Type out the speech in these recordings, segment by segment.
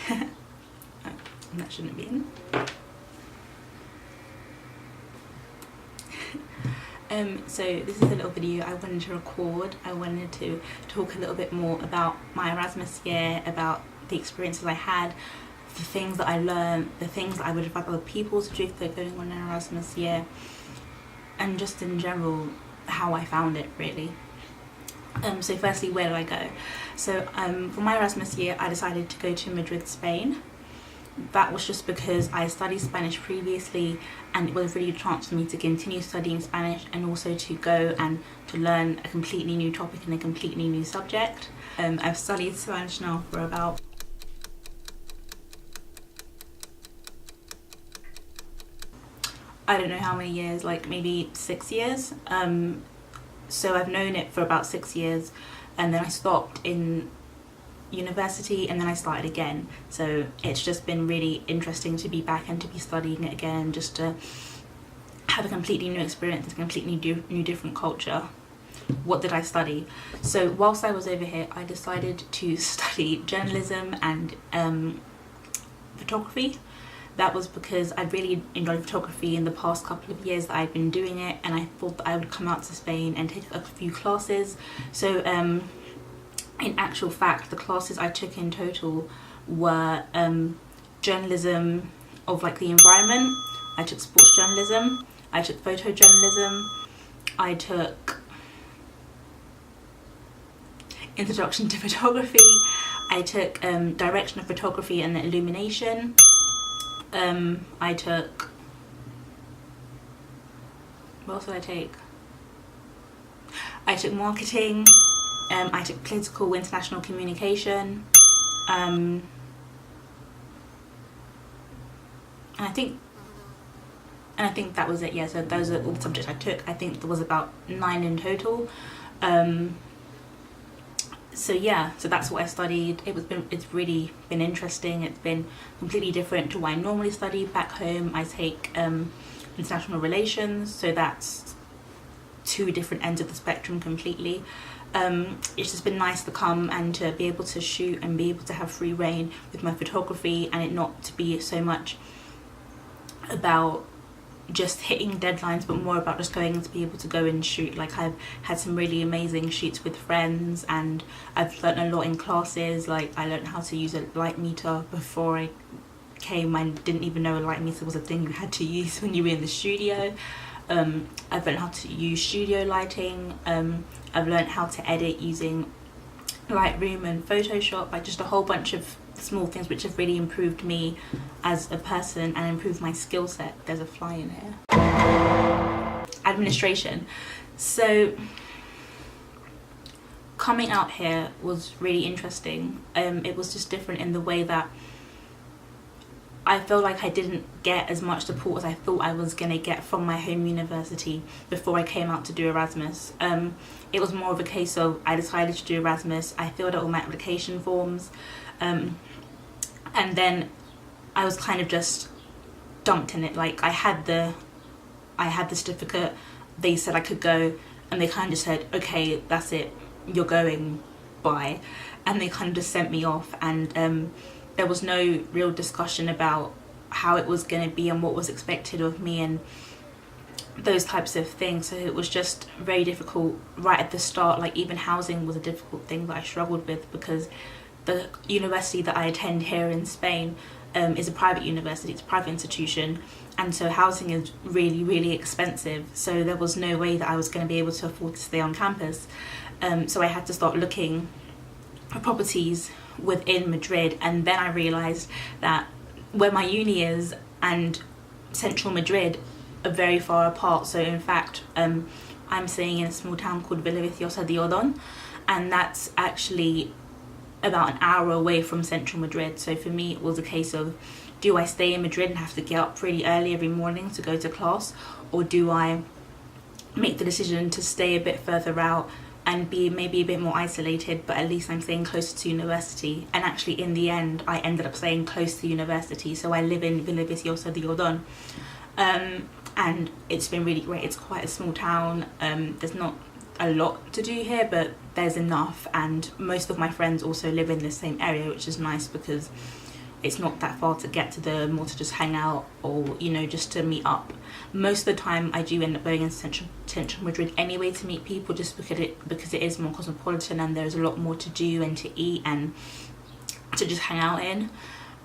That shouldn't be in. So this is a little video I wanted to record. I wanted to talk a little bit more about my Erasmus year, about the experiences I had, the things that I learned, the things that I would advise other people to do if they're going on an Erasmus year, and just in general how I found it really. So firstly, where did I go? So for my Erasmus year I decided to go to Madrid, Spain. That was just because I studied Spanish previously, and it was really a chance for me to continue studying Spanish and also to go and to learn a completely new topic and a completely new subject. I've studied Spanish now for about I don't know how many years, like maybe 6 years. So I've known it for about 6 years, and then I stopped in university and then I started again. So it's just been really interesting to be back and to be studying it again, just to have a completely new experience, a completely new different culture. What did I study? So whilst I was over here I decided to study journalism and photography. That was because I really enjoyed photography in the past couple of years that I'd been doing it, and I thought that I would come out to Spain and take a few classes. So in actual fact, the classes I took in total were journalism of like the environment, I took sports journalism, I took photojournalism, I took introduction to photography, I took direction of photography and illumination, I took, what else did I take? I took marketing, I took political international communication, and I think that was it. Yeah, so those are all the subjects I took. I think there was about 9 in total. So yeah, so that's what I studied. It's really been interesting. It's been completely different to what I normally study back home. I take international relations, so that's 2 different ends of the spectrum completely. It's just been nice to come and to be able to shoot and be able to have free reign with my photography, and it not to be so much about just hitting deadlines but more about just going and to be able to go and shoot. Like, I've had some really amazing shoots with friends, and I've learned a lot in classes. Like, I learned how to use a light meter. Before I came I didn't even know a light meter was a thing you had to use when you were in the studio. I've learned how to use studio lighting. I've learned how to edit using Lightroom and Photoshop, like just a whole bunch of small things which have really improved me as a person and improved my skill set. There's a fly in here. Administration. So coming out here was really interesting. It was just different in the way that I feel like I didn't get as much support as I thought I was going to get from my home university before I came out to do Erasmus. It was more of a case of I decided to do Erasmus, I filled out all my application forms, and then I was kind of just dumped in it. Like, I had the certificate, they said I could go, and they kind of just said, okay, that's it, you're going, bye. And they kind of just sent me off, and there was no real discussion about how it was going to be and what was expected of me and those types of things. So it was just very difficult right at the start. Like, even housing was a difficult thing that I struggled with, because the university that I attend here in Spain is a private university, it's a private institution, and so housing is really, really expensive. So there was no way that I was going to be able to afford to stay on campus. So I had to start looking for properties within Madrid, and then I realised that where my uni is and central Madrid are very far apart. So in fact, I'm staying in a small town called Villaviciosa de Odon, and that's actually about an hour away from central Madrid. So for me it was a case of, do I stay in Madrid and have to get up really early every morning to go to class, or do I make the decision to stay a bit further out and be maybe a bit more isolated, but at least I'm staying closer to university? And actually in the end I ended up staying close to university, so I live in Villaviciosa de Odon, and it's been really great. It's quite a small town, there's not a lot to do here, but there's enough, and most of my friends also live in the same area, which is nice because it's not that far to get to them or to just hang out or, you know, just to meet up. Most of the time I do end up going in central Madrid anyway to meet people, just because it is more cosmopolitan and there's a lot more to do and to eat and to just hang out in.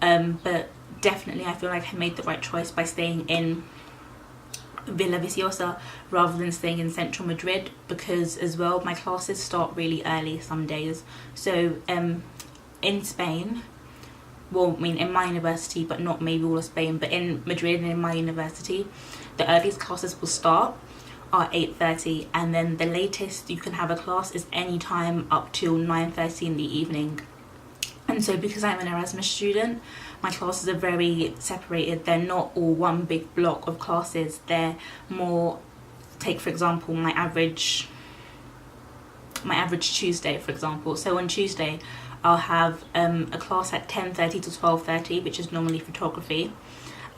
But definitely I feel like I made the right choice by staying in Villaviciosa rather than staying in central Madrid, because as well my classes start really early some days. So in Spain, well, I mean in my university, but not maybe all of Spain, but in Madrid and in my university, the earliest classes will start are 8:30, and then the latest you can have a class is any time up till 9:30 in the evening. And so because I'm an Erasmus student, my classes are very separated. They're not all one big block of classes. They're more, take for example my average Tuesday, for example. So on Tuesday I'll have a class at 10:30 to 12:30, which is normally photography,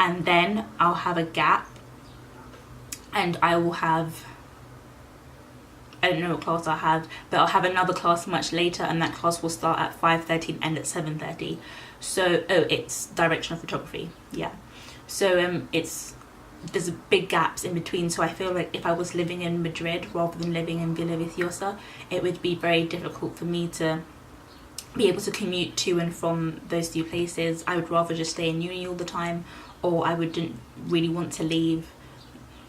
and then I'll have a gap and I will have, I don't know what class I'll have, but I'll have another class much later, and that class will start at 5:30 and end at 7:30. So it's directional photography, yeah. So there's big gaps in between. So I feel like if I was living in Madrid rather than living in Villaviciosa, it would be very difficult for me to be able to commute to and from those two places. I would rather just stay in uni all the time, or I wouldn't really want to leave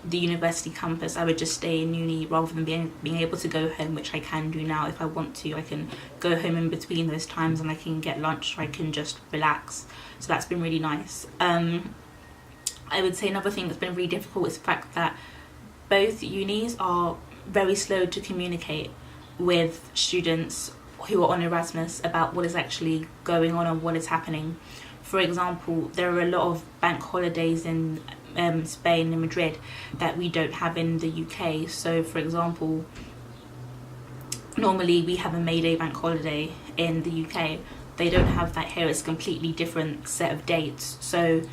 the university campus. I would just stay in uni rather than being able to go home, which I can do now if I want to. I can go home in between those times and I can get lunch, or I can just relax. So that's been really nice. I would say another thing that's been really difficult is the fact that both unis are very slow to communicate with students who are on Erasmus about what is actually going on and what is happening. For example, there are a lot of bank holidays in Spain and Madrid that we don't have in the UK. So for example, normally we have a May Day bank holiday in the UK. They don't have that here. It's a completely different set of dates. So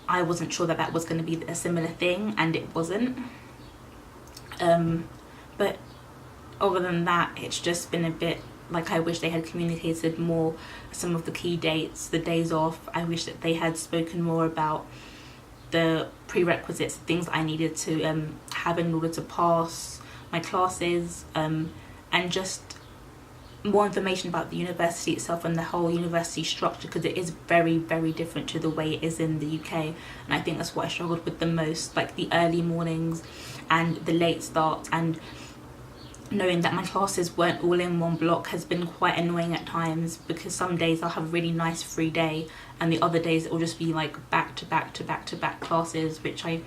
I wasn't sure that that was going to be a similar thing, and it wasn't. But other than that, it's just been a bit like I wish they had communicated more some of the key dates, the days off. I wish that they had spoken more about the prerequisites, things I needed to have in order to pass my classes, and just more information about the university itself and the whole university structure, because it is very, very different to the way it is in the UK. And I think that's what I struggled with the most, like the early mornings and the late starts, and knowing that my classes weren't all in one block has been quite annoying at times, because some days I'll have a really nice free day and the other days it will just be like back to back to back to back classes, which I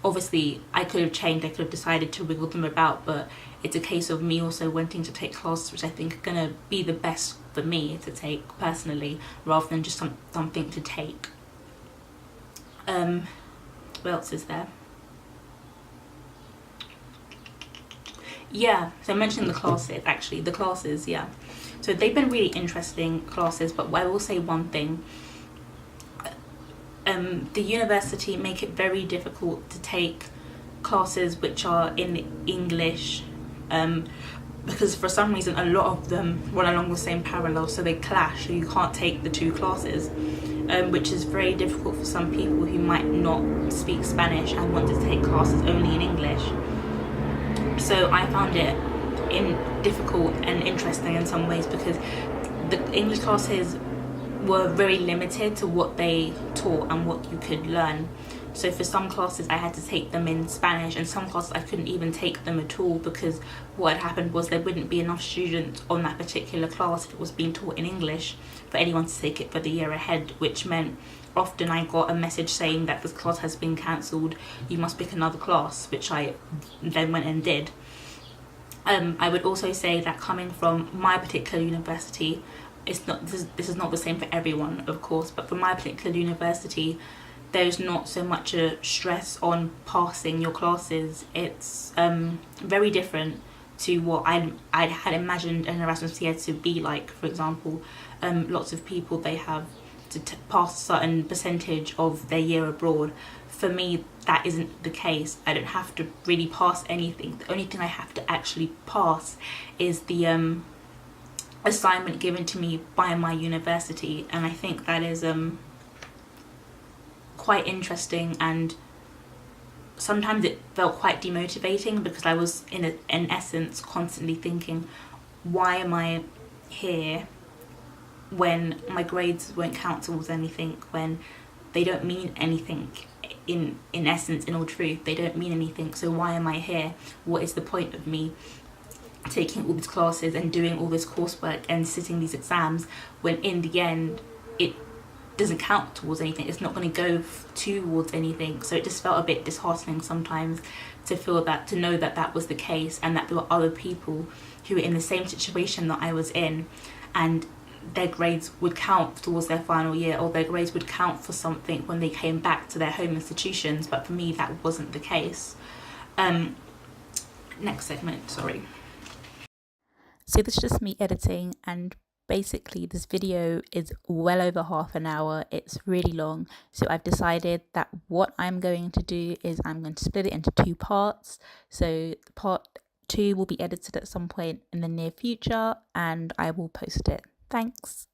could have changed. I could have decided to wiggle them about, but it's a case of me also wanting to take classes which I think are going to be the best for me to take personally, rather than just something to take. What else is there? Yeah, so I mentioned the classes, yeah. So they've been really interesting classes, but I will say one thing. The university make it very difficult to take classes which are in English, because for some reason a lot of them run along the same parallel, so they clash, so you can't take the two classes, which is very difficult for some people who might not speak Spanish and want to take classes only in English. So I found it difficult and interesting in some ways, because the English classes were very limited to what they taught and what you could learn. So for some classes I had to take them in Spanish, and some classes I couldn't even take them at all, because what had happened was there wouldn't be enough students on that particular class if it was being taught in English for anyone to take it for the year ahead, which meant often I got a message saying that this class has been cancelled, you must pick another class, which I then went and did. I would also say that coming from my particular university, this is not the same for everyone, of course, but for my particular university, there's not so much a stress on passing your classes. It's very different to what I had imagined an Erasmus year to be like. For example, lots of people, they have to pass a certain percentage of their year abroad. For me, that isn't the case. I don't have to really pass anything. The only thing I have to actually pass is the assignment given to me by my university, and I think that is quite interesting, and sometimes it felt quite demotivating because I was in essence constantly thinking, why am I here when my grades won't count towards anything, when they don't mean anything, in essence, in all truth, they don't mean anything. So why am I here? What is the point of me taking all these classes and doing all this coursework and sitting these exams when in the end it doesn't count towards anything? It's not going to go towards anything. So it just felt a bit disheartening sometimes to know that that was the case, and that there were other people who were in the same situation that I was in, and their grades would count towards their final year, or their grades would count for something when they came back to their home institutions. But for me, that wasn't the case. Next segment, sorry. So this is just me editing, and basically this video is well over half an hour. It's really long. So I've decided that what I'm going to do is I'm going to split it into 2 parts. So part 2 will be edited at some point in the near future, and I will post it. Thanks.